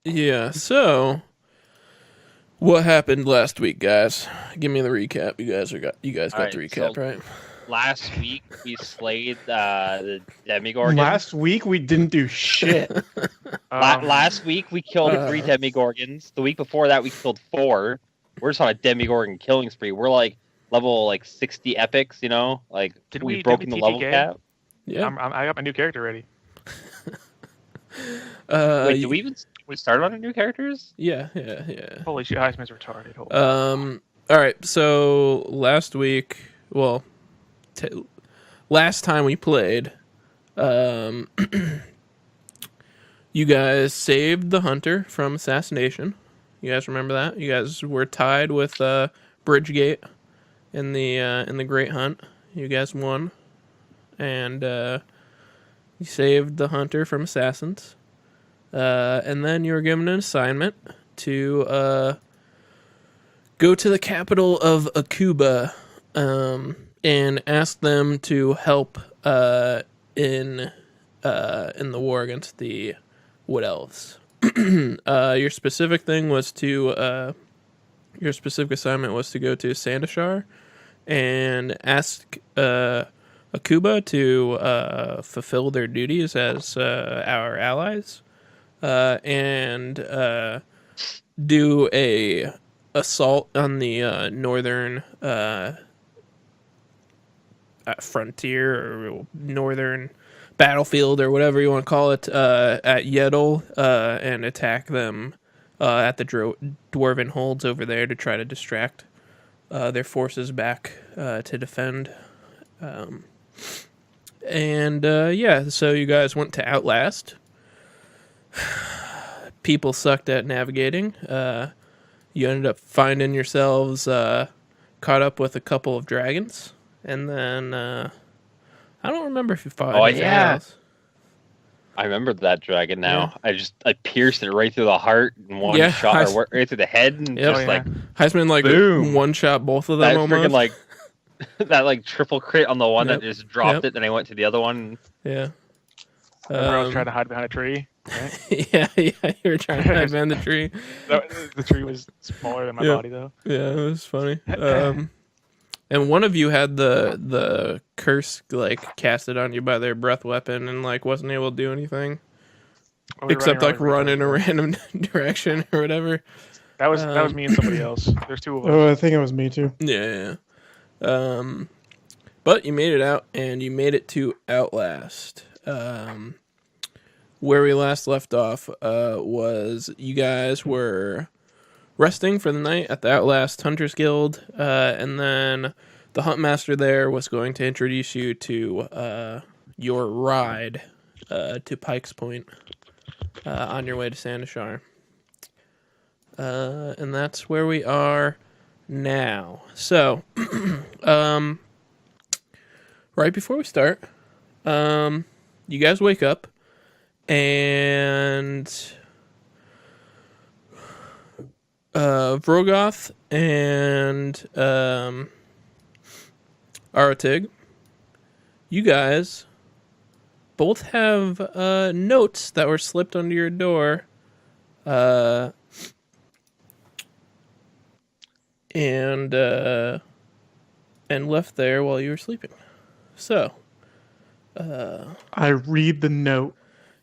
Yeah, so what happened last week, guys? Give me the recap. You guys All got the right, recap, so right? last week we slayed the Last Demigorgons. week we didn't do shit. Last week we killed 3 Demigorgons. The week before that we killed 4. We're just on a Demigorgon killing spree. We're like level 60 epics, you know? Like we've broken the level TTK? cap. Yeah. I got my new character ready. Wait, did we started on our new characters? Yeah. Holy shit, HighSpeedMan's retarded. Holy All right. So last week, well, last time we played, you guys saved the hunter from assassination. You guys remember that? You guys were tied with Bridgegate in the Great Hunt. You guys won, and you saved the hunter from assassins. And then you were given an assignment to go to the capital of Akuba and ask them to help in the war against the Wood Elves. Your specific thing was to your specific assignment was to go to Sandashar and ask Akuba to fulfill their duties as our allies. And do a assault on the northern frontier or northern battlefield or whatever you want to call it at Yedel and attack them at the dwarven holds over there to try to distract their forces back to defend. So you guys went to Outlast. People sucked at navigating. You ended up finding yourselves caught up with a couple of dragons, and then I don't remember if you fought anything else. I remember that dragon now. Yeah. I pierced it right through the heart in one shot, or right through the head, and just like HighSpeedMan boom. One shot both of them. That almost. Freaking like that like triple crit on the one that just dropped it, then I went to the other one. Yeah. I was trying to hide behind a tree. Right? yeah, you were trying to hide behind the tree. The tree was smaller than my body, though. Yeah, it was funny. And one of you had the curse like casted on you by their breath weapon, and like wasn't able to do anything except like run in a random direction or whatever. That was me and somebody else. There's 2 of us. Oh, I think it was me too. Yeah. But you made it out, and you made it to Outlast. Where we last left off was you guys were resting for the night at the Outlast Hunters Guild, and then the Huntmaster there was going to introduce you to your ride to Pike's Point on your way to Sandashar. And that's where we are now. So, right before we start, you guys wake up, and Vrogoth and Aratig, you guys both have notes that were slipped under your door and left there while you were sleeping. So I read the note.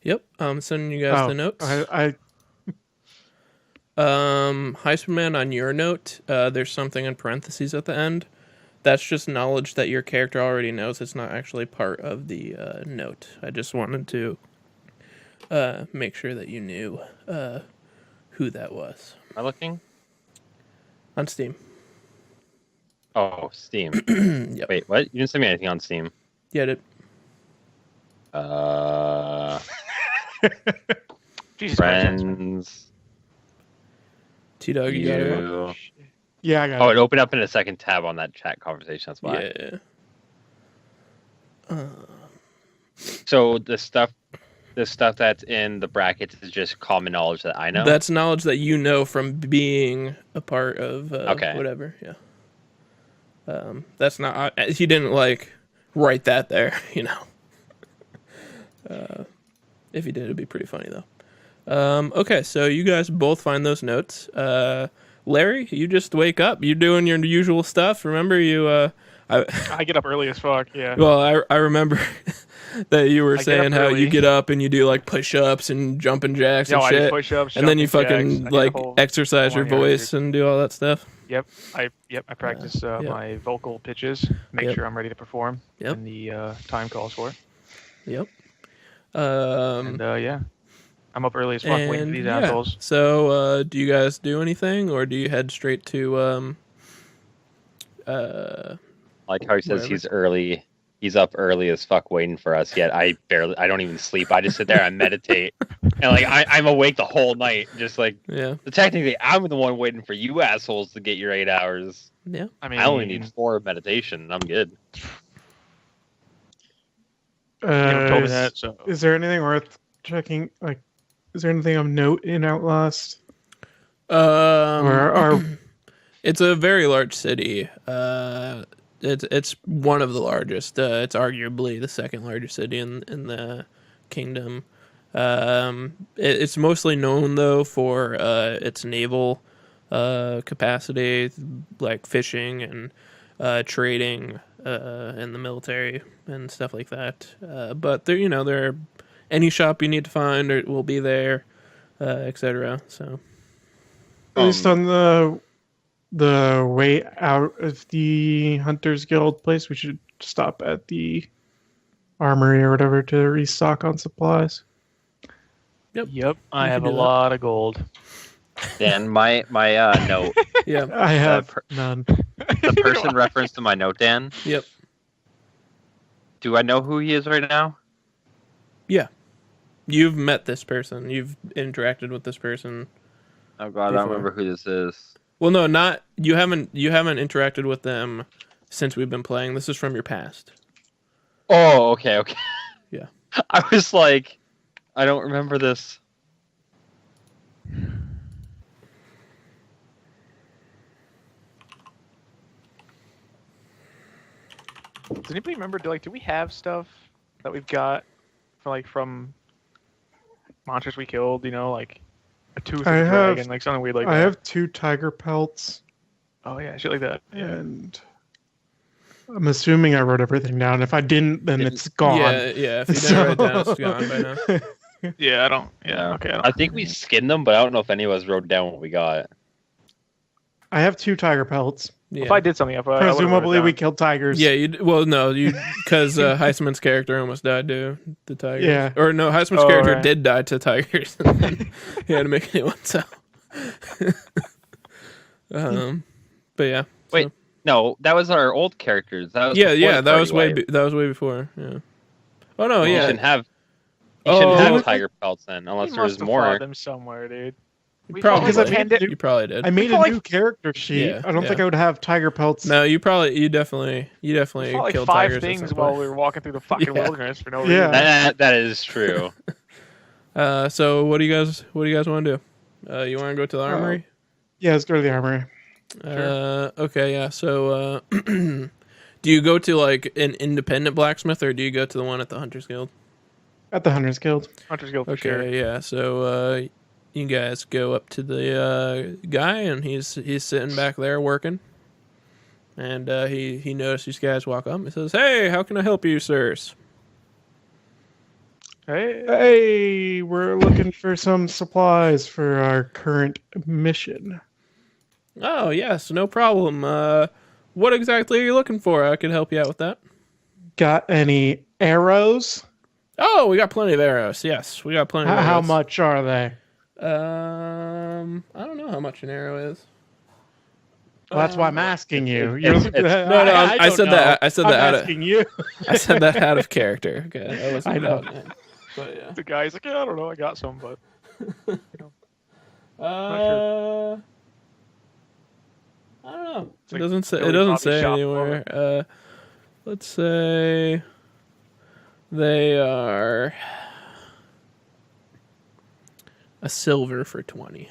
Yep, I'm sending you guys the notes. HighSpeedMan, on your note, there's something in parentheses at the end. That's just knowledge that your character already knows. It's not actually part of the note. I just wanted to make sure that you knew who that was. Am I looking? On Steam. Oh, Steam. Yep. Wait, what? You didn't send me anything on Steam. Yeah, dude. Jesus Friends. T-Dog, you got it? Yeah, I got it. Oh, it opened up in a second tab on that chat conversation. That's why. Yeah. So the stuff that's in the brackets is just common knowledge that I know? That's knowledge that you know from being a part of whatever, yeah. That's not... he didn't, like, write that there, you know. If he did, it'd be pretty funny, though. Okay, so you guys both find those notes. Larry, you just wake up. You're doing your usual stuff. Remember you? I get up early as fuck. Yeah. Well, I remember that you were I get saying up how you early. get up and you do like push-ups and jumping jacks No, and I do shit, push-ups, and then you jumping jacks. fucking I do the like whole exercise your nine yards, voice and do all that stuff. Yep. I practice my vocal pitches. Make Yep. sure I'm ready to perform Yep. when the time calls for it. Yep. And yeah, I'm up early as fuck waiting for And these yeah. assholes. So, do you guys do anything, or do you head straight to Like how he says Whatever. he's early. He's up early as fuck waiting for us. Yet I don't even sleep. I just sit there and meditate, and like I'm awake the whole night. Just like Yeah. technically, I'm the one waiting for you assholes to get your 8 hours. Yeah. I mean, I only need 4 of meditation. I'm good. you haven't told me Is, that, so is there anything worth checking? Like, is there anything of note in Outlast? Or It's a very large city. It's one of the largest. It's arguably the second largest city in the kingdom. It's mostly known though for its naval capacity, like fishing and trading in the military and stuff like that. But there any shop you need to find will be there, etc. So at least on the way out of the Hunters Guild place, we should stop at the armory or whatever to restock on supplies. Yep. I You have can a do that. lot of gold. Dan, my note. yeah, I have per- none. The person referenced to my note, Dan. yep, Do I know who he is right now? yeah. You've met this person. You've interacted with this person. Oh god, I Before. don't remember who this is. Well, no, not you. Haven't interacted with them since we've been playing. This is from your past. Oh, okay. Yeah. I was like, I don't remember this. Does anybody remember? Do we have stuff that we've got from monsters we killed? Like a tooth of I a have- dragon, like something weird like I that. have 2 tiger pelts, Oh yeah, shit like that. Yeah. and I'm assuming I wrote everything down. If I didn't, then it's gone. Yeah. If you didn't write it down, it's gone by now. Yeah, I don't. Yeah, okay. I think we skinned them, but I don't know if any of us wrote down what we got. I have 2 tiger pelts. Yeah. If I did something, Presumably, we killed tigers. Yeah, because Heisman's character almost died to the tigers. Yeah. Or no, Heisman's Oh, character right. did die to tigers. And then he had to make a new one. So, but yeah. Wait, no, that was our old characters. That was Yeah, before yeah. the That was party way. wipe. That was way before. Yeah. Oh no, You yeah. shouldn't have. You Oh, shouldn't didn't have tiger pelts then, unless there was more. them somewhere, dude. You We probably, Because I fucking made you probably did. I made fought a like- new character sheet. Yeah, I don't think yeah. I would have tiger pelts. No, you definitely We fought like killed 5 tigers at things some while point. we were walking through the fucking Yeah. wilderness for no Yeah. reason. That is true. So what do you guys want to do? You want to go to the armory? Yeah, let's go to the armory. Okay, yeah. So do you go to like an independent blacksmith or do you go to the one at the Hunters Guild? At the Hunters Guild. Hunters Guild for Okay, sure. yeah. So you guys go up to the guy and he's sitting back there working. And he noticed these guys walk up. He says, "Hey, how can I help you, sirs?" Hey, Hey, we're looking for some supplies for our current mission. Oh, yes, no problem. What exactly are you looking for? I can help you out with that. Got any arrows? Oh, we got plenty of arrows. Yes, we got plenty of arrows. How much are they? I don't know how much an arrow is. Well, that's why I'm asking you. it's- No, I don't said that- know. I said I'm that out of- asking you. I said that out of character. Okay, that wasn't I know. about it. But yeah. the guy's like, yeah, I don't know, I got some, but I don't know. It's It like doesn't say. It Billy doesn't Bobby say shop anywhere. Let's say they are a silver for 20.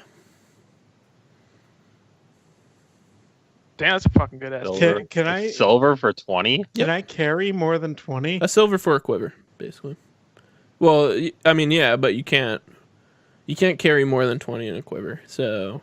damn, that's a fucking good ass. Silver. Can I Silver for 20? can I carry more than 20? A silver for a quiver, basically. Well, I mean, yeah, but you can't. You can't carry more than 20 in a quiver, so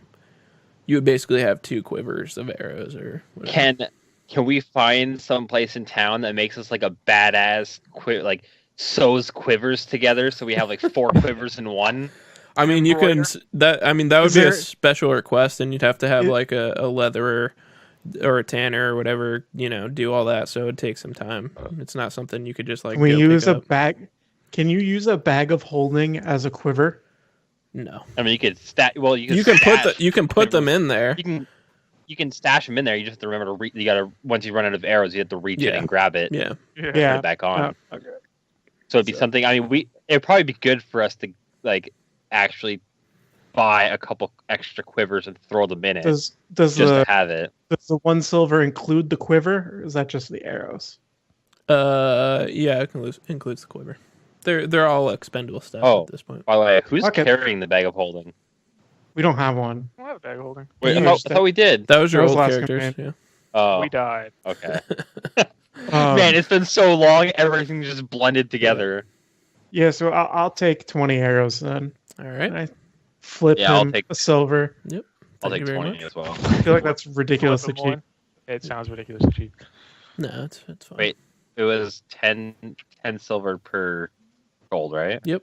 you would basically have 2 quivers of arrows or whatever. Can we find some place in town that makes us like a badass like sews quivers together so we have like 4 quivers in one? I mean, you can that. I mean, that would be a special request, and you'd have to have like a leatherer or a tanner or whatever, do all that. So it takes some time. It's not something you could just like. Can we use a bag? Can you use a bag of holding as a quiver? No. I mean, you could Well, you can put them in there. You can stash them in there. You just have to remember you gotta once you run out of arrows, you have to reach it and grab it. Yeah. Put it back on. Okay. So it'd be something. I mean, it'd probably be good for us to like actually buy a couple extra quivers and throw them in it. Does to have it? Does the 1 silver include the quiver, or is that just the arrows? Yeah, it includes the quiver. They're all expendable stuff at this point. By the way, who's carrying the bag of holding? We don't have one. I don't have a bag of holding. Wait, I thought we did. That was your old characters. Yeah. Oh, we died. Okay. Man, it's been so long. Everything just blended together. Yeah, so I'll take 20 arrows then. All right. I flip him a silver. Yep. I'll take 20 as well. I feel like that's ridiculously cheap. It sounds ridiculously cheap. No, it's fine. Wait, it was 10 silver per gold, right? Yep.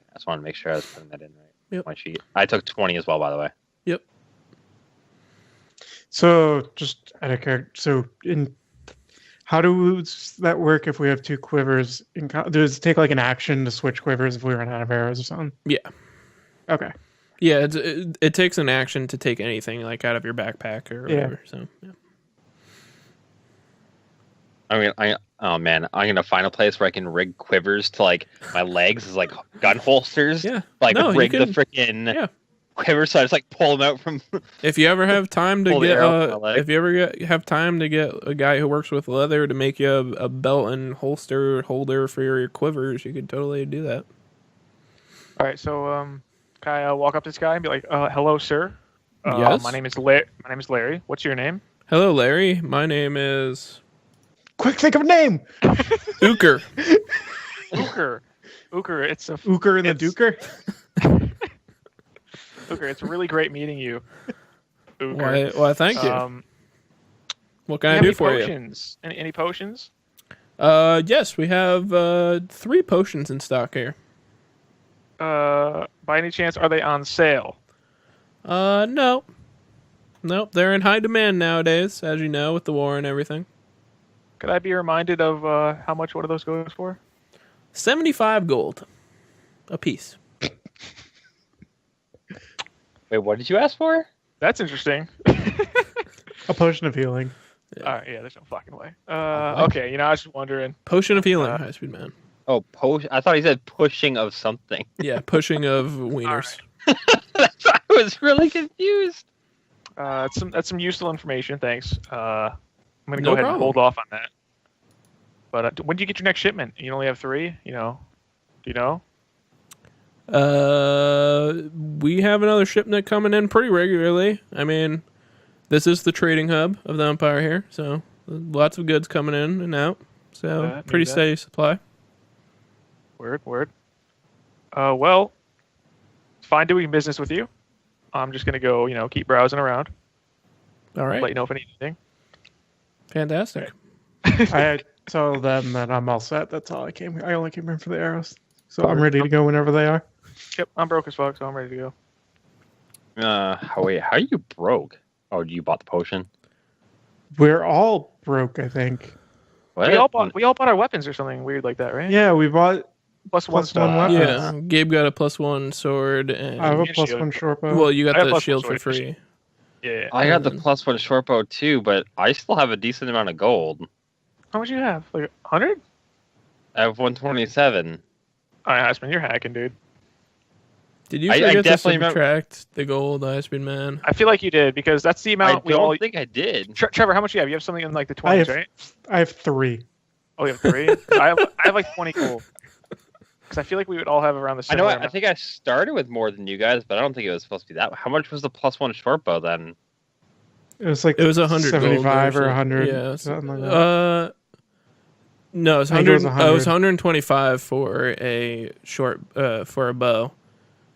I just wanted to make sure I was putting that in right. Yep. My sheet. I took 20 as well, by the way. Yep. So just out of character, how does that work if we have 2 quivers? Does it take like an action to switch quivers if we run out of arrows or something? Yeah. Okay. Yeah, it takes an action to take anything like out of your backpack or whatever. Yeah. So yeah. I'm gonna find a place where I can rig quivers to like my legs as like gun holsters. Yeah. Rig the freaking quiver so I just like pull them out from. If you ever have time to have time to get a guy who works with leather to make you a belt and holder for your quivers, you could totally do that. All right, so can I walk up to this guy and be like, "Hello, sir. Yes. My name is Larry. What's your name?" Hello, Larry. My name is. Quick, think of a name. Ooker. Ooker. It's a Ooker and the Duker. Ooker, it's really great meeting you. Ooker. Why, thank you. What can I do for potions? You? Any potions? Yes, we have 3 potions in stock here. By any chance, are they on sale? No. Nope, they're in high demand nowadays, as you know, with the war and everything. Could I be reminded of how much one of those goes for? 75 gold a piece. Wait, what did you ask for? That's interesting. A potion of healing. Yeah. All right, yeah, there's no fucking way. Okay, I was just wondering. Potion of healing, HighSpeedMan. Oh, I thought he said pushing of something. Yeah, pushing of wieners. Right. I was really confused. That's some useful information. Thanks. I'm going to go ahead and hold off on that. But when do you get your next shipment? You only have 3? Do you know? We have another shipment coming in pretty regularly. I mean, this is the trading hub of the Empire here, so lots of goods coming in and out. So pretty steady supply. Word. Well, it's fine doing business with you. I'm just going to go, keep browsing around. All right. Let you know if I need anything. Fantastic. I told them that I'm all set. That's all I came here. I only came here for the arrows. So I'm ready to go whenever they are. Yep, I'm broke as fuck, so I'm ready to go. Wait, how are you broke? Oh, you bought the potion? We're all broke, I think. What? We all bought our weapons or something weird like that, right? Yeah, we bought plus one weapons. Yeah, Gabe got a +1 sword, and I have a +1 short bow. Well, you got the shield for free. Yeah. I got the +1 short bow too, but I still have a decent amount of gold. How much do you have? Like 100? I have 127. All right, HighSpeedMan, you're hacking, dude. Did you forget to subtract the gold, HighSpeedMan? I feel like you did, because that's the amount I don't think I did. Trevor, how much do you have? You have something in like the 20s, right? I have 3. Oh, you have 3? I have like 20 gold. Because I feel like we would all have around the same amount. I think I started with more than you guys, but I don't think it was supposed to be that. How much was the +1 short bow then? It was like 100 75 gold or 100. Yeah, something like that. No, it was 100. It was 125 for a short for a bow,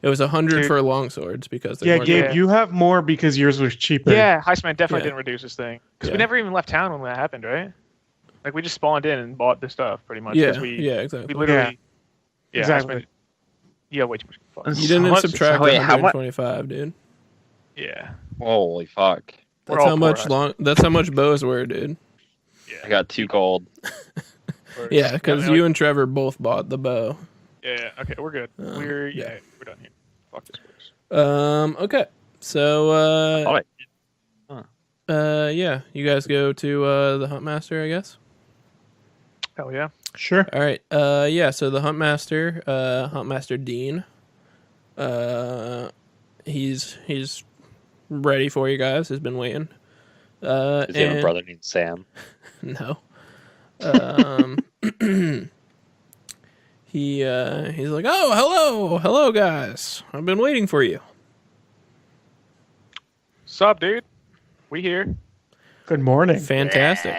It was 100 for longswords because yeah, Gabe, you have more because yours was cheaper. Yeah, HighSpeedMan definitely didn't reduce his thing because we never even left town when that happened, right? Like we just spawned in and bought this stuff pretty much. Yeah, exactly. We Yeah, literally, exactly. Way too much fun. You didn't subtract 125, dude. Yeah. Holy fuck! That's how much That's how much bows were, dude. Yeah. I got 2 gold. Yeah, because you and Trevor both bought the bow. Yeah. Okay, we're good. We're done here. Fuck this place. Okay. So yeah, you guys go to the Huntmaster, I guess. Hell yeah. Sure. All right. Yeah. So the Huntmaster Dean. He's ready for you guys. Has been waiting. Does he have a brother named Sam? No. He's like, oh, hello, guys. I've been waiting for you. Sup, dude? We here. Good morning. Fantastic.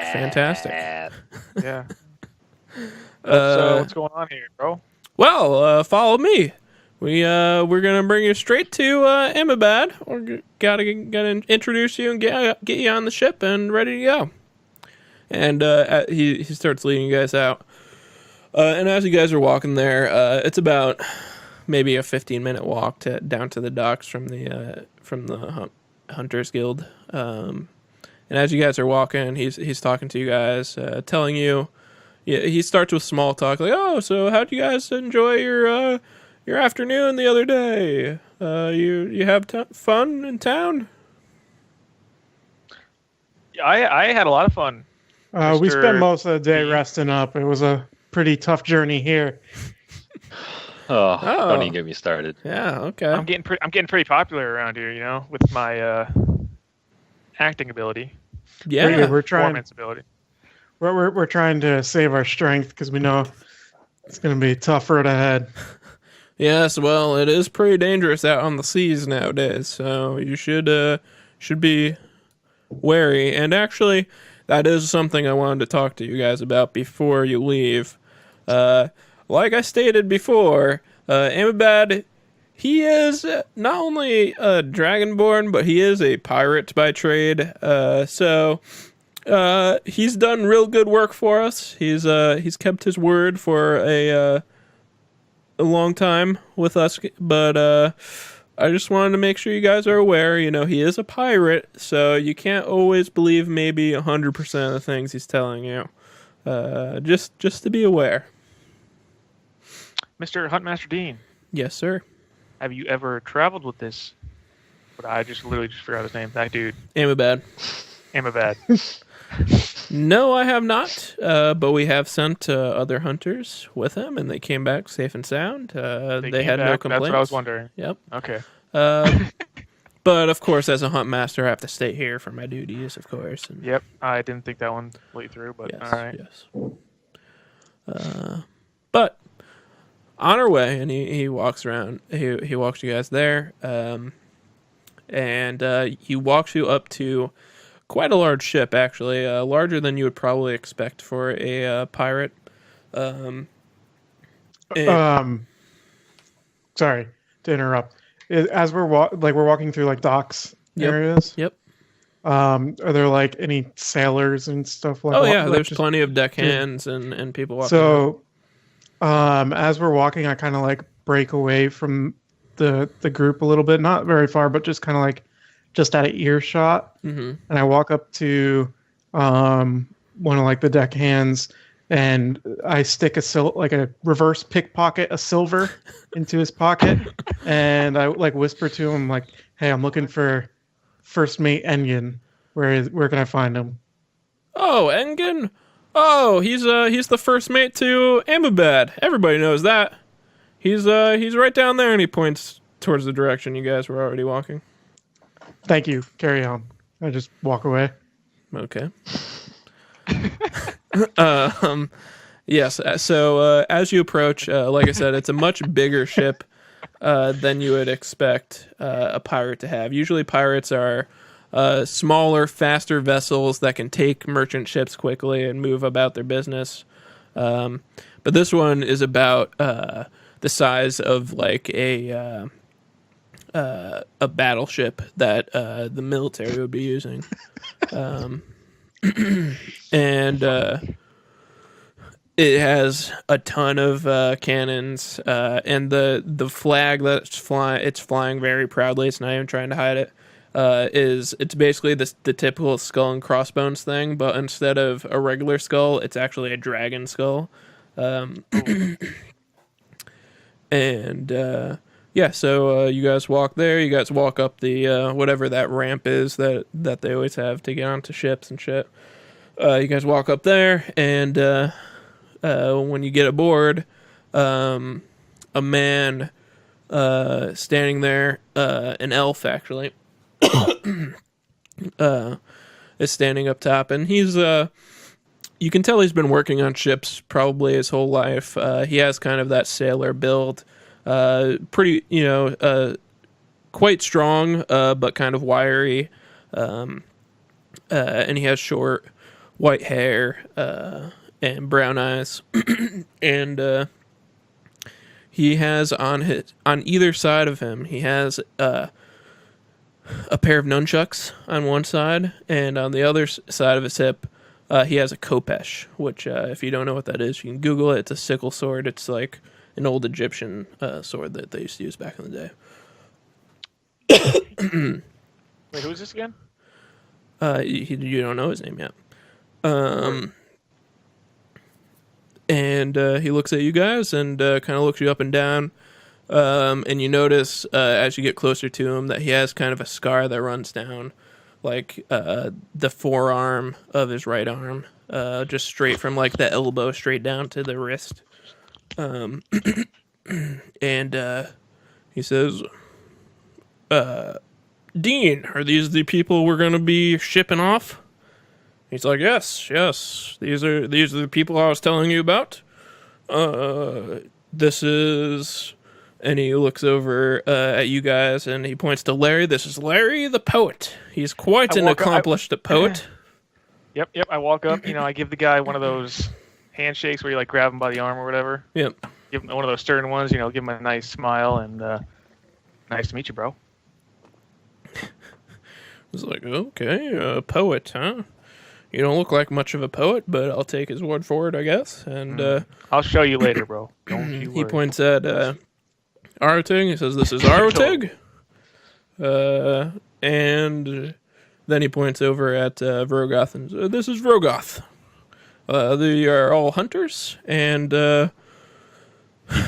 Yeah. So what's going on here, bro? Well, follow me. We're gonna bring you straight to Amabad. We're gotta introduce you and get you on the ship and ready to go. And he starts leading you guys out. And as you guys are walking there, it's about maybe a 15-minute walk down to the docks from the Hunters Guild. And as you guys are walking, he's talking to you guys, telling you. Yeah, he starts with small talk, like, "Oh, so how'd you guys enjoy your afternoon the other day? You have fun in town?" Yeah, I had a lot of fun. We spent most of the day resting up. It was a pretty tough journey here. Don't even get me started. Yeah, okay. I'm getting pretty popular around here, you know, with my acting ability. Yeah, we're trying. Performance ability. We're trying to save our strength because we know it's going to be a tough road ahead. Yes, well, it is pretty dangerous out on the seas nowadays, so you should be wary. And actually, that is something I wanted to talk to you guys about before you leave. Like I stated before, Amabad, he is not only a dragonborn, but he is a pirate by trade. So he's done real good work for us. He's kept his word for a long time with us, but I just wanted to make sure you guys are aware. You know, he is a pirate, so you can't always believe maybe 100% of the things he's telling you. Just to be aware. Mr. Huntmaster Dean. Yes, sir. Have you ever traveled with this? But I literally just forgot his name. That dude. Amabad. No, I have not. But we have sent other hunters with him, and they came back safe and sound. They had no complaints. That's what I was wondering. Yep. Okay. But of course, as a hunt master, I have to stay here for my duties, of course. And yep. I didn't think that one let through, but yes, all right. Yes. But on our way, and he walks around. He walks you guys there, and he walks you up to quite a large ship, actually, larger than you would probably expect for a pirate. Sorry to interrupt. As we're walking through like docks areas. Yep. Are there like any sailors and stuff like? Oh yeah, there's plenty of deckhands and people walking. So, as we're walking, I kind of like break away from the group a little bit, not very far, but just kind of like just at an earshot. Mm-hmm. And I walk up to one of like the deckhands, and I stick a reverse pickpocket a silver into his pocket, and I like whisper to him like, "Hey, I'm looking for First Mate Engen. Where can I find him?" Oh, Engen. Oh, he's the first mate to Amabad. Everybody knows that. He's right down there, and he points towards the direction you guys were already walking. Thank you. Carry on. I just walk away. Okay. Yes. So as you approach, like I said, it's a much bigger ship than you would expect a pirate to have. Usually, pirates are smaller, faster vessels that can take merchant ships quickly and move about their business. But this one is about the size of like a a battleship that the military would be using, and it has a ton of cannons, and the flag that's flying, it's flying very proudly. It's not even trying to hide it. It's basically the typical skull and crossbones thing, but instead of a regular skull, it's actually a dragon skull. And yeah, so you guys walk there. You guys walk up the whatever that ramp is that they always have to get onto ships and shit. You guys walk up there, and when you get aboard, a man standing there, an elf actually, is standing up top, and he's you can tell he's been working on ships probably his whole life. He has kind of that sailor build, pretty, quite strong, but kind of wiry, and he has short white hair and brown eyes, and he has on either side of him, he has a pair of nunchucks on one side, and on the other side of his hip, he has a khopesh, which, if you don't know what that is, you can Google it. It's a sickle sword. It's like an old Egyptian sword that they used to use back in the day. Wait, who is this again? You don't know his name yet. And he looks at you guys and kind of looks you up and down. And you notice as you get closer to him that he has kind of a scar that runs down like the forearm of his right arm, just straight from like the elbow straight down to the wrist. And he says, Dean, are these the people we're going to be shipping off? He's like, yes, these are the people I was telling you about. This is... And he looks over at you guys, and he points to Larry. This is Larry the poet. He's quite an accomplished poet. Yep. I walk up. I give the guy one of those handshakes where you like grab him by the arm or whatever. Yep. Give him one of those stern ones. Give him a nice smile and nice to meet you, bro. It's like, okay, a poet, huh? You don't look like much of a poet, but I'll take his word for it, I guess. And I'll show you later, bro. Don't you worry. He points at Aratig. He says, this is Aratig. And then he points over at Vrogoth and says, this is Vrogoth. They are all hunters, and the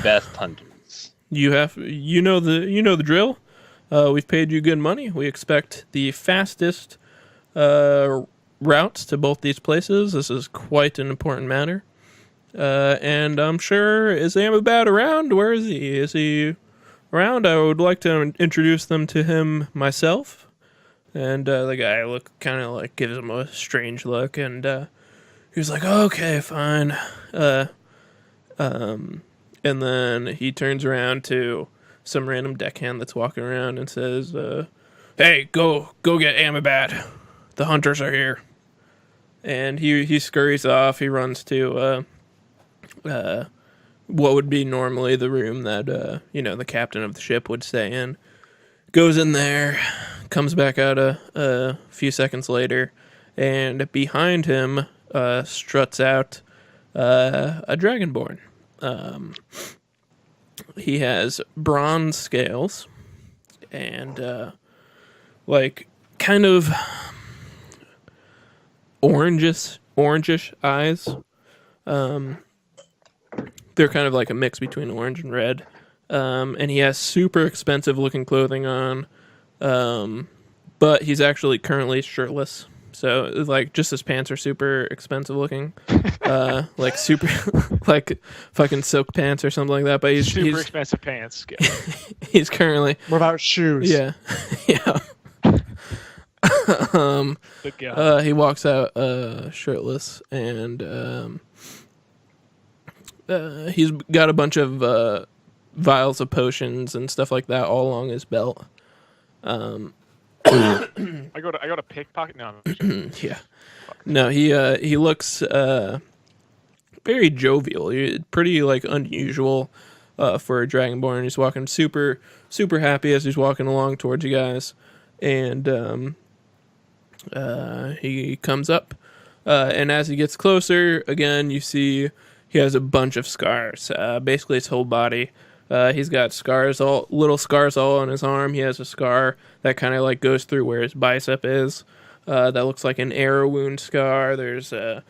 best hunters. You know the drill. We've paid you good money. We expect the fastest routes to both these places. This is quite an important matter. And I'm sure, is Amabad around? Where is he? Is he around? I would like to introduce them to him myself. And the guy gives him a strange look, and he's like, okay, fine. And then he turns around to some random deckhand that's walking around and says, hey, go get Amabad. The hunters are here. And he scurries off. He runs to what would be normally the room that the captain of the ship would stay in. Goes in there, comes back out a few seconds later, and behind him struts out a dragonborn. He has bronze scales and kind of orangish eyes. They're kind of like a mix between orange and red. And he has super expensive looking clothing on. But he's actually currently shirtless. So just his pants are super expensive looking. Super like fucking silk pants or something like that. But he's expensive pants. He's currently... What about shoes? Yeah. Yeah. Good guy. He walks out shirtless, and he's got a bunch of vials of potions and stuff like that all along his belt. I go to pickpocket. No. Yeah. No, he looks very jovial. Pretty unusual. for a Dragonborn. He's walking super happy as he's walking along towards you guys, and he comes up, and as he gets closer, again you see he has a bunch of scars. Basically, his whole body. He's got little scars all on his arm. He has a scar that kind of like goes through where his bicep is. That looks like an arrow wound scar. There's a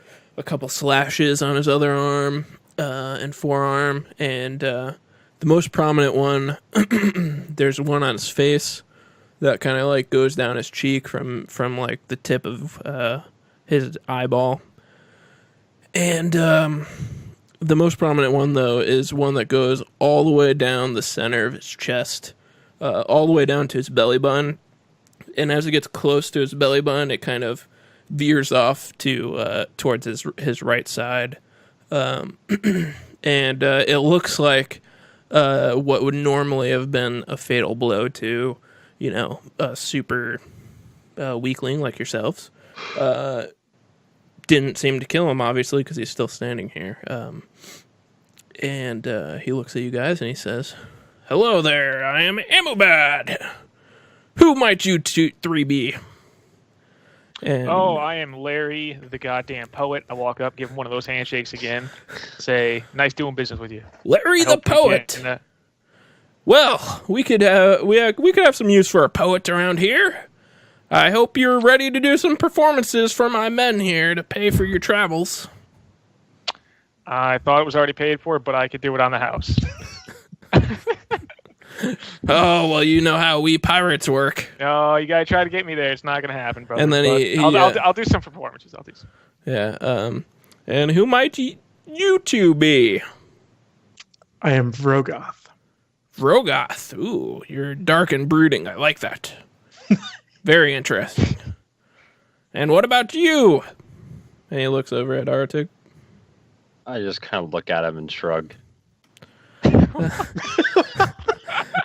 couple slashes on his other arm and forearm, and the most prominent one, there's one on his face that kind of like goes down his cheek from like the tip of his eyeball, and the most prominent one, though, is one that goes all the way down the center of his chest, all the way down to his belly button. And as it gets close to his belly button, it kind of veers off to towards his right side. And it looks like what would normally have been a fatal blow to, a super weakling like yourselves. Didn't seem to kill him, obviously, because he's still standing here. And he looks at you guys and he says, "Hello there, I am Amubad. Who might you three be?" And, I am Larry, the goddamn poet. I walk up, give him one of those handshakes again, say, "Nice doing business with you." Larry the poet. Well, we could have some use for a poet around here. I hope you're ready to do some performances for my men here to pay for your travels. I thought it was already paid for, but I could do it on the house. Oh, well, you know how we pirates work. No, you gotta try to get me there. It's not gonna happen, brother. And then I'll do some performances. Yeah. And who might you two be? I am Vrogoth. Vrogoth. Ooh, you're dark and brooding. I like that. Very interesting. And what about you? And he looks over at Arctic. I just kind of look at him and shrug.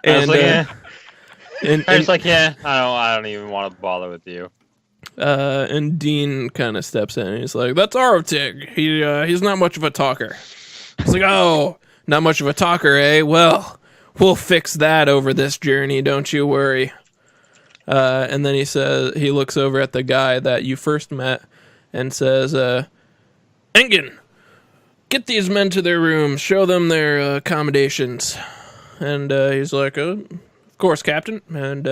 And I was like, I don't even want to bother with you. And Dean kind of steps in and he's like, "That's Arctic. He's not much of a talker." He's like, "Oh, not much of a talker, eh? Well, we'll fix that over this journey, don't you worry." And then he looks over at the guy that you first met and says, "Engen, get these men to their rooms, show them their accommodations." And he's like, "Of course, Captain." And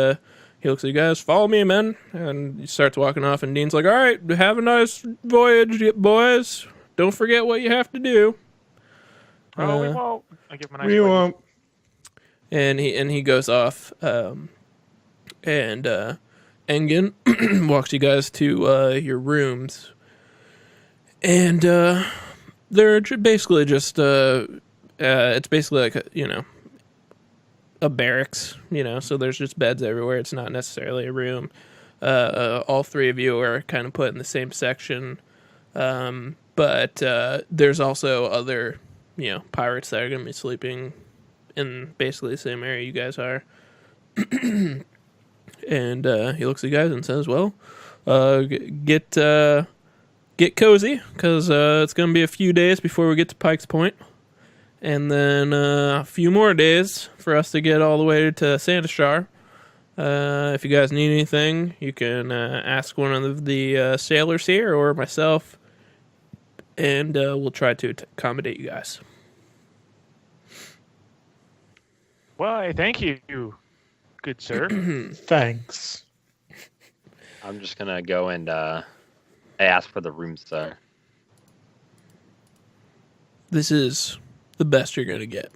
he looks at you guys, "Follow me, men." And he starts walking off, and Dean's like, "All right, have a nice voyage, boys. Don't forget what you have to do." Oh, we won't. I give him a nice We won't. And he goes off. And Engen walks you guys to your rooms. And they're basically just it's basically like a barracks, so there's just beds everywhere. It's not necessarily a room. All three of you are kind of put in the same section, but there's also other pirates that are going to be sleeping in basically the same area you guys are. And he looks at you guys and says, "Well, get cozy, because it's going to be a few days before we get to Pike's Point. And then a few more days for us to get all the way to Sandashar. If you guys need anything, you can ask one of the sailors here or myself, and we'll try to accommodate you guys." Why, thank you, good sir. Thanks. I'm just gonna go and ask for the rooms, sir. This is the best you're gonna get.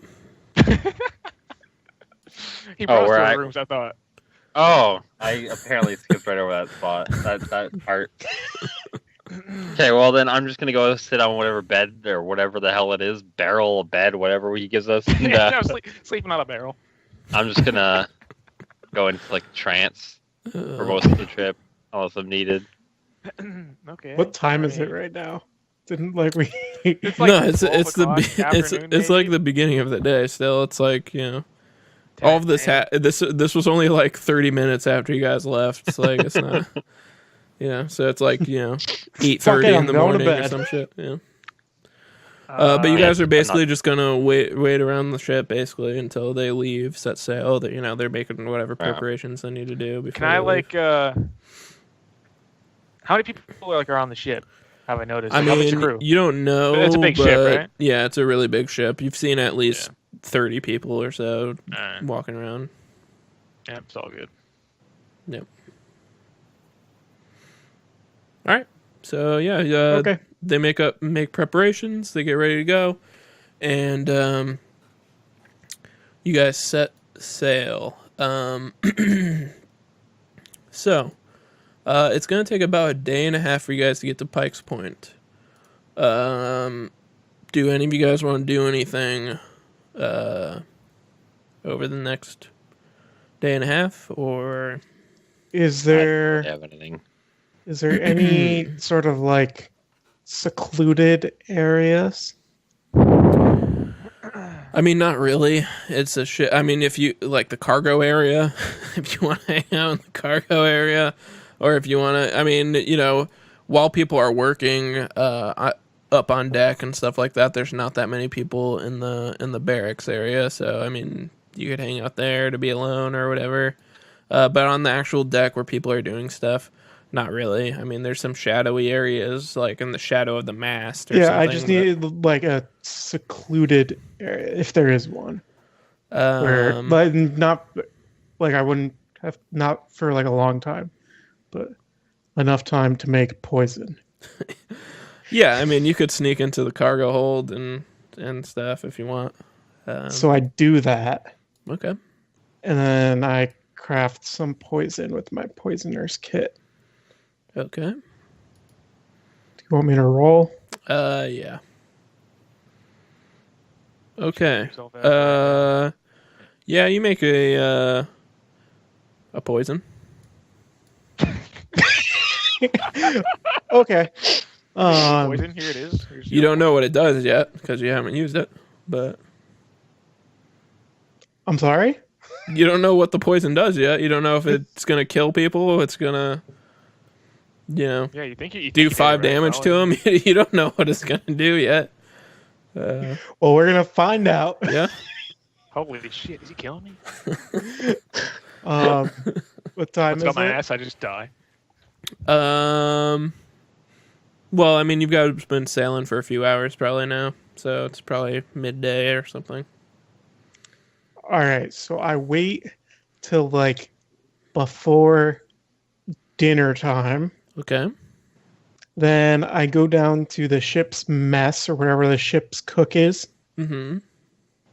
He brought us to the rooms, I thought. Oh, I apparently skipped right over that spot. That part. Okay, well then I'm just gonna go sit on whatever bed or whatever the hell it is, barrel, bed, whatever he gives us. And, no, sleeping on a barrel. I'm just gonna go into like trance for most of the trip, unless I'm needed. Okay. What time is it right now? Didn't like we? It's like it's like the beginning of the day. Still, it's like all of this. This was only like 30 minutes after you guys left. It's like it's not. So it's like 8:30 in the morning or some shit. Yeah. But you guys are basically just gonna wait around the ship basically until they leave, set sail. That they're making whatever preparations they need to do before. Can I how many people are on the ship? Have I noticed? I how mean, crew? You don't know. It's a big ship, right? Yeah, it's a really big ship. You've seen at least 30 people or so walking around. Yep, it's all good. Yep. All right. So yeah, Okay. They make preparations. They get ready to go, and you guys set sail. So it's gonna take about a day and a half for you guys to get to Pike's Point. Do any of you guys want to do anything over the next day and a half, or is there I don't have anything. Is there any sort of like secluded areas? I mean, not really. It's a shit. I mean, if you like the cargo area, if you want to hang out in the cargo area, or if you want to, I mean, while people are working up on deck and stuff like that, there's not that many people in the barracks area. So, I mean, you could hang out there to be alone or whatever. But on the actual deck where people are doing stuff, not really. I mean, there's some shadowy areas, like in the shadow of the mast. Or something, I just need like a secluded area, if there is one. Where, but not like I wouldn't have, not for like a long time, but enough time to make poison. Yeah, I mean, you could sneak into the cargo hold and stuff if you want. So I do that. Okay. And then I craft some poison with my poisoner's kit. Okay. Do you want me to roll? Yeah. Okay. Yeah, you make a poison. Okay. Poison, here it is. You don't know what it does yet because you haven't used it, but I'm sorry? You don't know what the poison does yet. You don't know if it's gonna kill people, it's gonna Yeah, you think you do 5 damage to them. You don't know what it's gonna do yet. Well, we're gonna find out. Yeah. Holy shit! Is he killing me? What time is it? My ass, I just die. Well, I mean, you've guys been sailing for a few hours probably now, so it's probably midday or something. All right, so I wait till like before dinner time. Okay. Then I go down to the ship's mess or wherever the ship's cook is. Mm-hmm.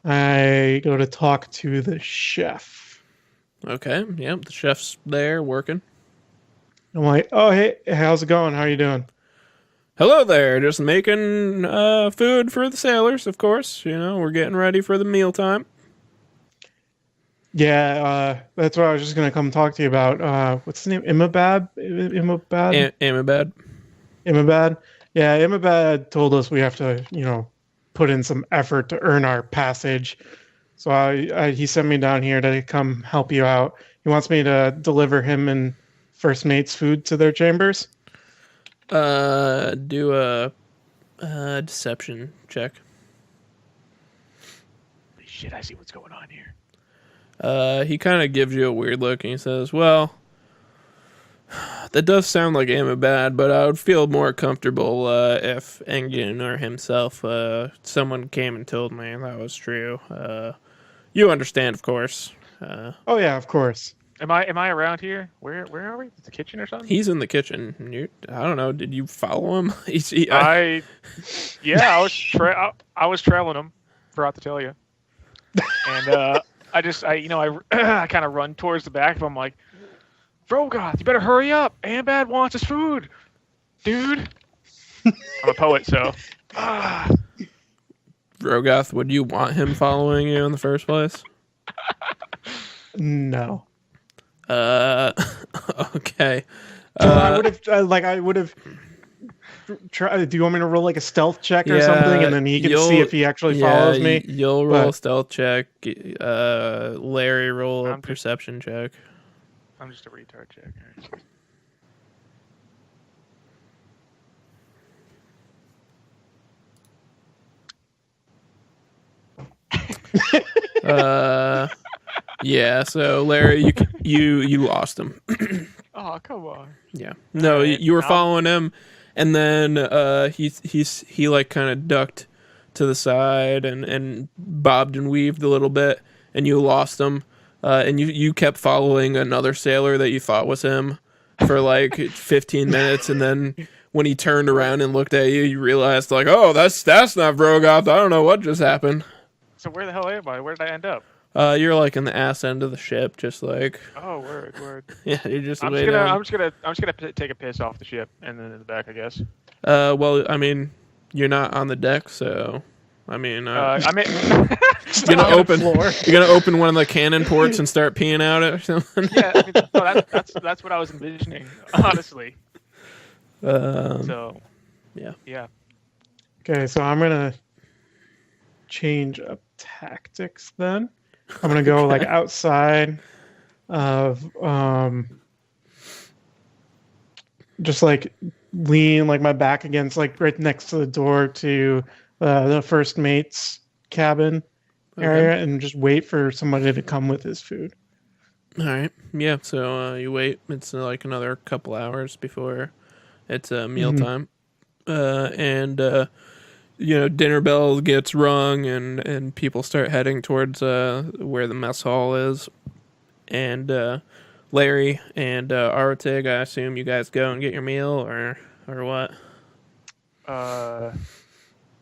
I go to talk to the chef. Okay. Yep. The chef's there working. I'm like, oh, hey, how's it going? How are you doing? Hello there. Just making food for the sailors, of course. We're getting ready for the mealtime. Yeah, that's what I was just going to come talk to you about. What's the name? Imabad? Amabad. Imabad? Yeah, Imabad told us we have to, put in some effort to earn our passage. So he sent me down here to come help you out. He wants me to deliver him and first mate's food to their chambers. Do a deception check. Holy shit, I see what's going on here. He kind of gives you a weird look and he says, well, that does sound like Amabad, but I would feel more comfortable if Engin or himself, someone came and told me that was true. You understand, of course. Oh yeah, of course. Am I around here? Where are we? The kitchen or something? He's in the kitchen. I don't know. Did you follow him? I was trailing him. Forgot to tell you. And I kind of run towards the back of him like, Vrogoth, you better hurry up. Ambad wants his food, dude. I'm a poet, so. Vrogoth, would you want him following you in the first place? No. Okay. I would have tried. Do you want me to roll like a stealth check or something, and then he can see if he actually follows me? You'll roll a stealth check. Larry, roll a perception check. I'm just a retard check. Right. Yeah, so Larry, you lost him. Oh, come on. Yeah. No, Alright, you were now- following him, and then he like kind of ducked to the side and bobbed and weaved a little bit, and you lost him. And you kept following another sailor that you thought was him for like 15 minutes, and then when he turned around and looked at you, you realized like, oh, that's not Vrogoth. I don't know what just happened. So where the hell am I? Where did I end up? You're like in the ass end of the ship, just like Oh, word. yeah, you're just I'm way just down. gonna take a piss off the ship and then in the back, I guess. Well, I mean, you're not on the deck, so I mean, I mean, you're gonna open one of the cannon ports and start peeing out it or something. yeah, I mean, no, that's what I was envisioning, honestly. Um, So, yeah. Okay, so I'm gonna change up tactics then. I'm gonna go like outside of just like lean like my back against like right next to the door to the first mate's cabin area and just wait for somebody to come with his food. All right. Yeah. So you wait. It's like another couple hours before it's mealtime, and dinner bell gets rung, and people start heading towards where the mess hall is, and Larry and Aratig, I assume you guys go and get your meal, or what?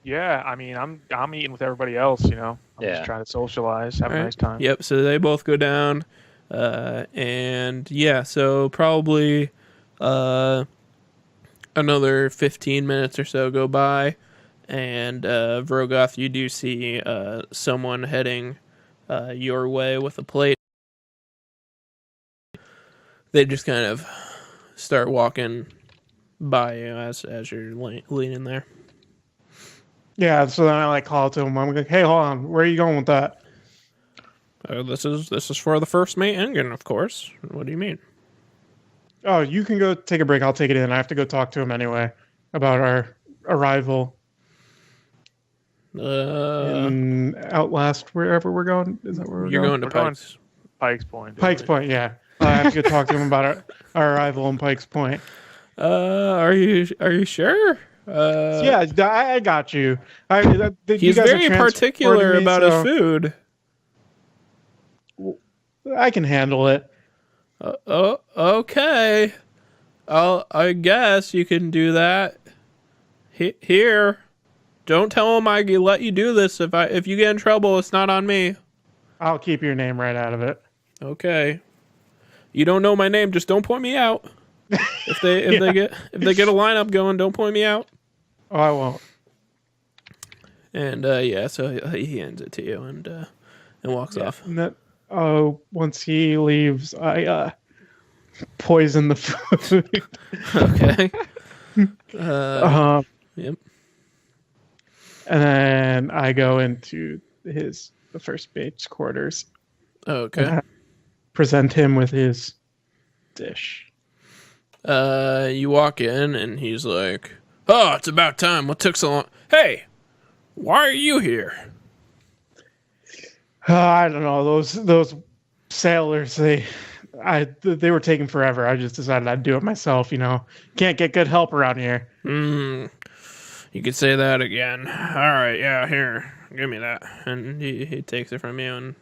yeah, I mean, I'm eating with everybody else, you know. I'm just trying to socialize, have a nice time. Yep. So they both go down, and yeah, so probably another 15 minutes or so go by, and Vrogoth, you do see someone heading your way with a plate. They just kind of start walking by you as you're leaning there. Yeah, so then I like call to him. I'm like, hey, hold on, where are you going with that? This is for the first mate engine, of course. What do you mean? Oh, you can go take a break. I'll take it in. I have to go talk to him anyway about our arrival. In Outlast, wherever we're going. Is that where we're You're going to We're going Pikes. Pike's Point. Pikes Point, yeah. I have to go talk to him about our arrival in Pikes Point. Are you sure? Yeah, I got you. He's very particular about his food. I can handle it. Okay. I guess you can do that. Here, don't tell him I let you do this. If you get in trouble, it's not on me. I'll keep your name right out of it. Okay. You don't know my name, just don't point me out. If they get a lineup going, don't point me out. Oh, I won't. And so he hands it to you and walks off. And once he leaves, I poison the food. Okay. Yep. And then I go into the first mate's quarters. Okay. Present him with his dish. You walk in and he's like, "Oh, it's about time. What took so long? Hey, why are you here?" I don't know. Those sailors, they were taking forever. I just decided I'd do it myself. You know, can't get good help around here. You could say that again. All right, yeah, here, give me that. And he takes it from you and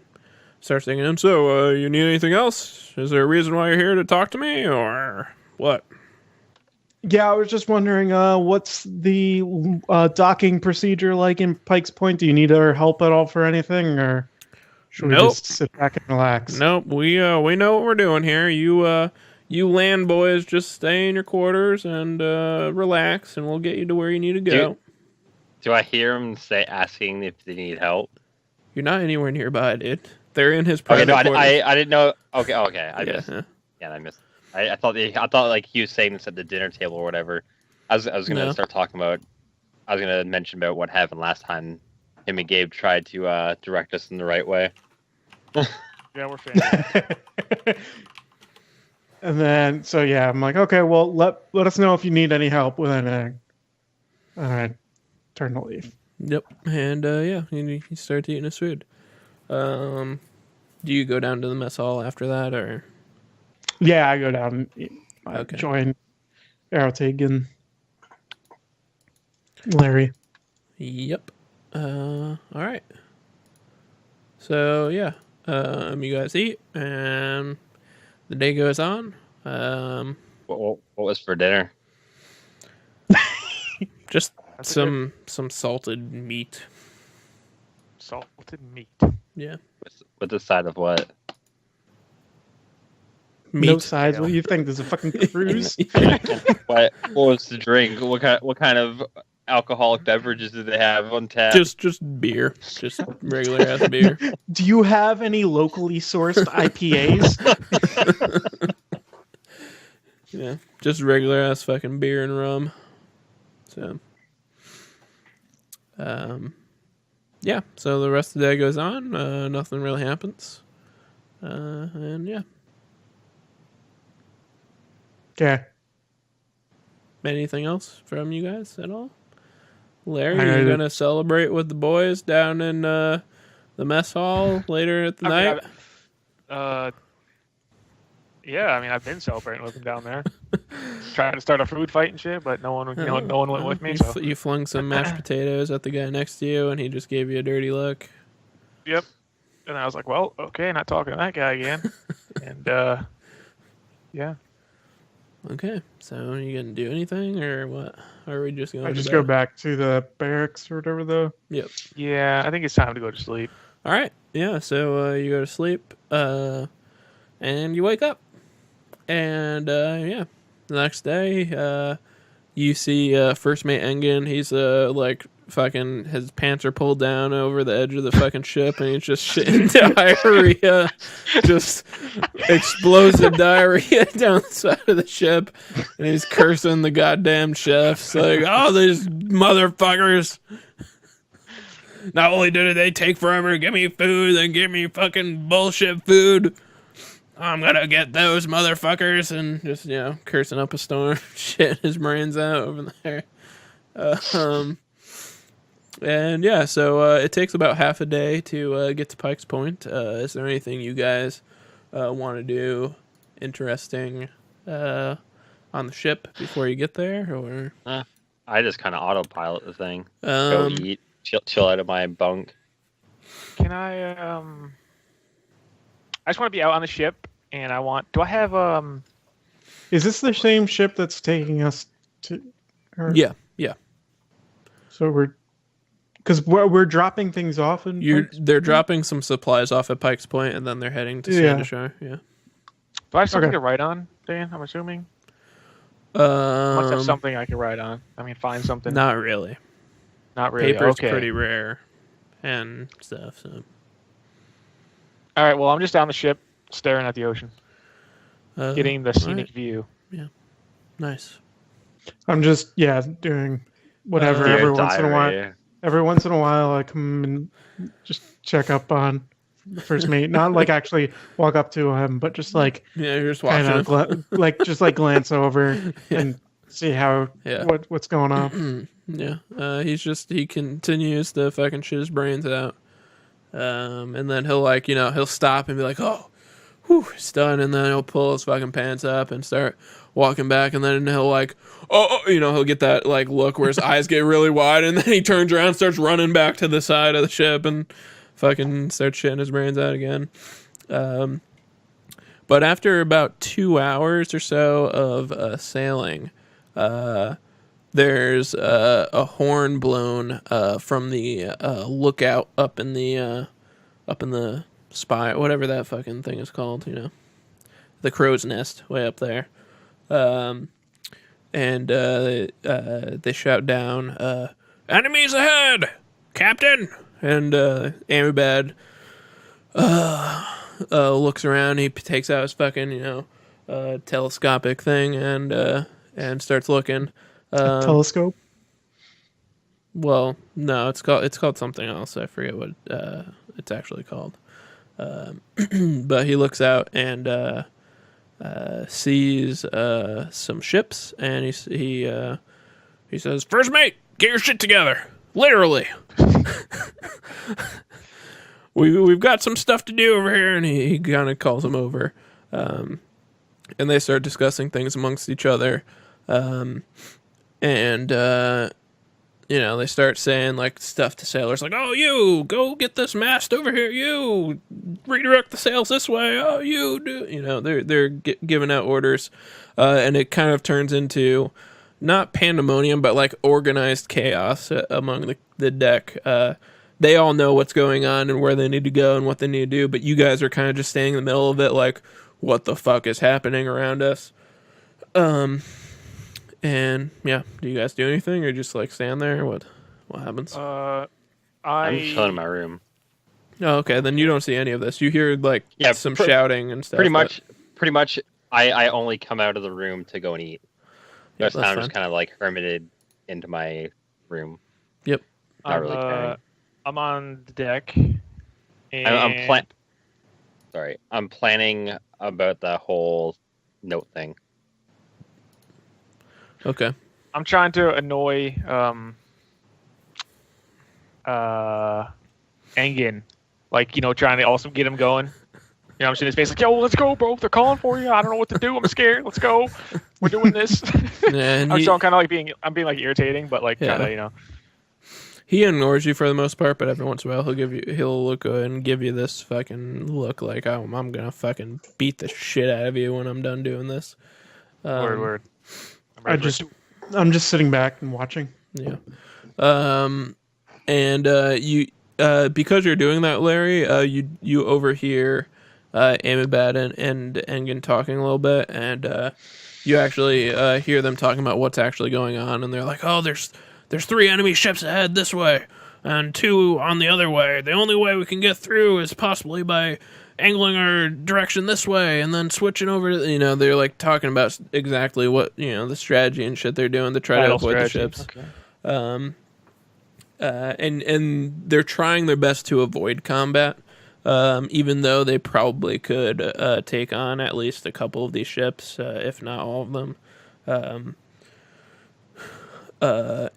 starts thinking, "And so, you need anything else? Is there a reason why you're here to talk to me, or what?" Yeah, I was just wondering, what's the docking procedure like in Pikes Point? Do you need our help at all for anything, or should we just sit back and relax? Nope, we know what we're doing here. You land boys, just stay in your quarters and relax, and we'll get you to where you need to go. Do I hear him asking if they need help? You're not anywhere nearby, dude. They're in his private quarters. I didn't know. Okay. I missed. Yeah. Yeah, I missed. I thought like he was saying this at the dinner table or whatever. I was gonna start talking about. I was gonna mention about what happened last time. Him and Gabe tried to direct us in the right way. Yeah, we're fans. And then, so yeah, I'm like, okay, well, let us know if you need any help with anything. All right, turn to leave. Yep, and he starts eating his food. Do you go down to the mess hall after that, or? Yeah, I go down and Okay. join Aerotag and Larry. Yep. All right. So yeah, you guys eat, and the day goes on. What was for dinner? Just That's a some salted meat. Salted meat. Yeah. With the side of what? Meat. No sides. What do you think? There's a fucking cruise. What was the drink? What kind of alcoholic beverages did they have on tap? Just beer. Just regular ass beer. Do you have any locally sourced IPAs? Yeah. Just regular ass fucking beer and rum. So yeah, so the rest of the day goes on. Nothing really happens. And yeah. Okay. Anything else from you guys at all? Larry, are you gonna celebrate with the boys down in the mess hall later at the night? Yeah, I mean, I've been celebrating with them down there, trying to start a food fight and shit, but no one went with me. So You flung some mashed potatoes at the guy next to you, and he just gave you a dirty look. Yep. And I was like, well, okay, not talking to that guy again. And yeah. Okay, so are you gonna do anything or what? Or are we just going? I just go back to the barracks or whatever, though. Yep. Yeah, I think it's time to go to sleep. All right. Yeah. So you go to sleep, and you wake up, and yeah, the next day, you see First Mate Engen. He's like fucking his pants are pulled down over the edge of the fucking ship, and he's just shitting diarrhea, just explosive diarrhea down the side of the ship, and he's cursing the goddamn chefs like, "Oh, these motherfuckers! Not only did they take forever to give me food, they give me fucking bullshit food. I'm gonna get those motherfuckers," and just cursing up a storm, shitting his brains out over there. And yeah, so it takes about half a day to get to Pike's Point. Is there anything you guys want to do interesting on the ship before you get there, or? I just kind of autopilot the thing. Go eat, chill out of my bunk. Can I? I just want to be out on the ship, and I want. Do I have Is this the same ship that's taking us to? Yeah. So because we're dropping things off, and They're dropping some supplies off at Pike's Point, and then they're heading to Sandashire. Yeah. Do I have something to write on, Dan? I'm assuming. Must have something I can write on. I mean, find something. Not really. Not really. Paper's Okay. pretty rare, and stuff. So. All right. Well, I'm just down the ship, staring at the ocean, getting the scenic view. Yeah. Nice. I'm just doing whatever every once in a while. Every once in a while, I come and just check up on the First Mate. Not like actually walk up to him, but just like you're just watching, kind of glance over and see how what's going on. He continues to fucking shit his brains out, and then he'll stop and be like, "Oh, whew, it's done," and then he'll pull his fucking pants up and start walking back, and then he'll like, he'll get that like look where his eyes get really wide, and then he turns around and starts running back to the side of the ship and fucking starts shitting his brains out again. But after about 2 hours or so of sailing, there's a horn blown from the lookout up in the spire, whatever that fucking thing is called, the crow's nest way up there. And they shout down, "Enemies ahead, Captain!" And Amibad looks around. He takes out his fucking telescopic thing and starts looking. Telescope? Well, no, it's called something else. I forget what it's actually called. But he looks out and sees some ships, and he says, "First Mate, get your shit together." Literally. we've got some stuff to do over here, and he kind of calls them over, and they start discussing things amongst each other, and they start saying like stuff to sailors, like, "Oh, you go get this mast over here. You redirect the sails this way. Oh, you do." They're giving out orders, and it kind of turns into not pandemonium, but like organized chaos among the deck. They all know what's going on and where they need to go and what they need to do, but you guys are kind of just staying in the middle of it, like, what the fuck is happening around us? And yeah, do you guys do anything or just like stand there? What happens? I'm chilling in my room. Oh, okay, then you don't see any of this. You hear like some shouting and stuff. Pretty much. I only come out of the room to go and eat. The rest of the time, I'm just kind of like hermited into my room. Yep. Not really caring. I'm on the deck. And I'm planning about the whole note thing. Okay. I'm trying to annoy Engin, like, trying to also get him going. I'm seeing his face like, "Yo, let's go, bro. They're calling for you. I don't know what to do. I'm scared. Let's go. We're doing this." Yeah, I'm kind of like being like irritating, but like kind of He ignores you for the most part, but every once in a while he'll look and give you this fucking look like, "Oh, I'm gonna fucking beat the shit out of you when I'm done doing this." Word. I'm just sitting back and watching. Yeah. And you because you're doing that, Larry, you overhear Amabad and Engin talking a little bit, and you actually hear them talking about what's actually going on, and they're like, "Oh, there's 3 enemy ships ahead this way, and 2 on the other way. The only way we can get through is possibly by angling our direction this way, and then switching over to," they're like talking about exactly what, the strategy and shit they're doing to try to avoid the ships. Okay. And they're trying their best to avoid combat, even though they probably could take on at least a couple of these ships, if not all of them. So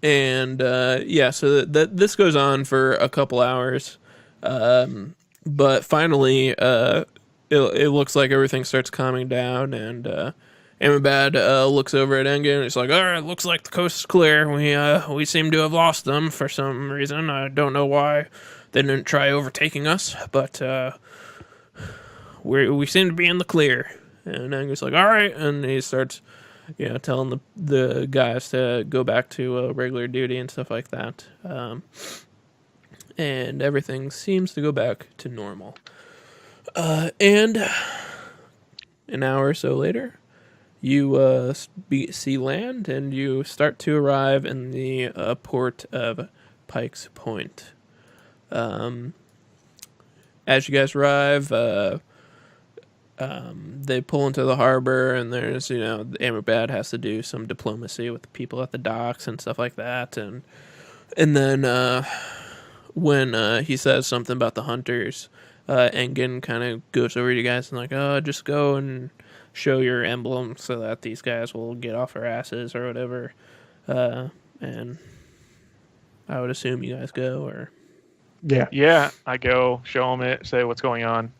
this goes on for a couple hours, but finally, it looks like everything starts calming down, and Amabad looks over at Engin and he's like, "All right, looks like the coast is clear. We seem to have lost them for some reason. I don't know why they didn't try overtaking us, but we seem to be in the clear." And Engin's like, "All right," and he starts, telling the guys to go back to regular duty and stuff like that. And everything seems to go back to normal. And an hour or so later, you see land, and you start to arrive in the port of Pike's Point. As you guys arrive, they pull into the harbor, and there's, Amabad has to do some diplomacy with the people at the docks and stuff like that, and then when he says something about the hunters, Engin kind of goes over to you guys and like, "Oh, just go and show your emblem so that these guys will get off their asses or whatever." And I would assume you guys go, or yeah, I go show them it, say what's going on.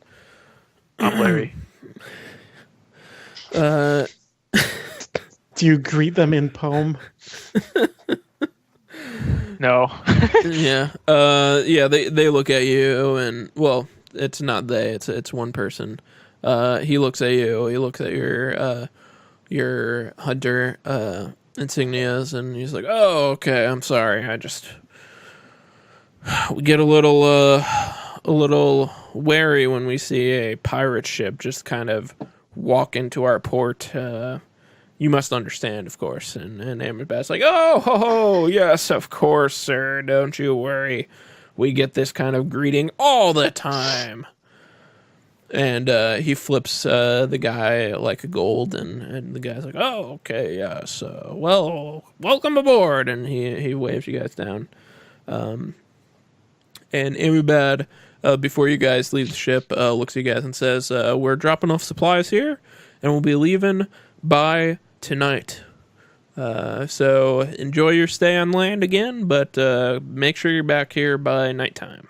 I'm Larry. Do you greet them in poem? No. Yeah. They look at you, and well, it's not they. It's one person. He looks at you. He looks at your hunter insignias, and he's like, "Oh, okay. I'm sorry. We get a little wary when we see a pirate ship just kind of walk into our port. You must understand, of course." And Amabad's like, "Oh, yes, of course, sir. Don't you worry. We get this kind of greeting all the time." And he flips the guy like a gold, and the guy's like, "Oh, okay, yes. Well, welcome aboard." And he waves you guys down. And Amabad, before you guys leave the ship, looks at you guys and says, "We're dropping off supplies here, and we'll be leaving by tonight. So enjoy your stay on land again, but make sure you're back here by nighttime."